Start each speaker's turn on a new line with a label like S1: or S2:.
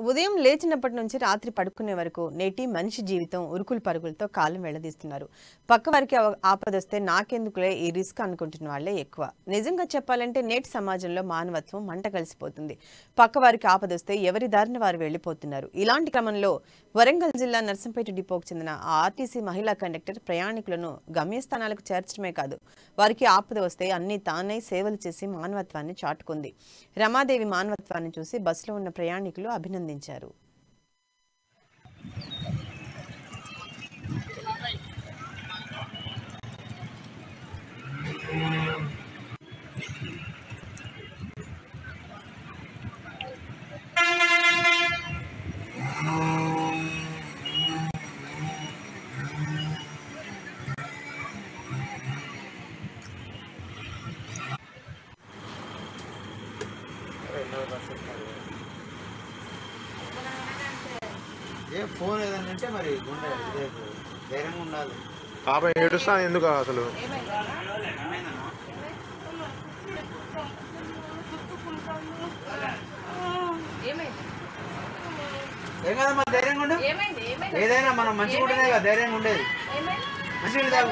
S1: ఉదయం లేచినప్పటి నుంచి రాత్రి పడుకునే వరకు నేటి మనిషి జీవితం ఉరుకులు పరుగులతో కాలం వెళ్లదీస్తున్నారు. పక్కవారికి ఆపదొస్తే నాకెందుకులే ఈ రిస్క్ అనుకుంటున్న వాళ్లే ఎక్కువ. నిజంగా చెప్పాలంటే నేటి సమాజంలో మానవత్వం మంట కలిసిపోతుంది. పక్కవారికి ఆపదొస్తే ఎవరి దారిన వారు వెళ్లిపోతున్నారు. ఇలాంటి క్రమంలో వరంగల్ జిల్లా నర్సంపేట డిపోకు చెందిన ఆర్టీసీ మహిళా కండక్టర్ ప్రయాణికులను గమ్యస్థానాలకు చేర్చడమే కాదు, వారికి ఆపద వస్తే అన్ని తానే సేవలు చేసి మానవత్వాన్ని చాటుకుంది. రమాదేవి మానవత్వాన్ని చూసి బస్సులో ఉన్న ప్రయాణికులు అభినందించారు.
S2: ఫోన్ ఏదంటే మరి ధైర్యంగా ఉండాలి.
S3: పాప ఏడుస్తా ఎందుకు అసలు?
S2: ఏం కదమ్మా, ధైర్యంగా ఉండు. ఏదైనా మనం మంచిగా ఉంటేనే కదా ధైర్యంగా ఉండేది. మంచిగా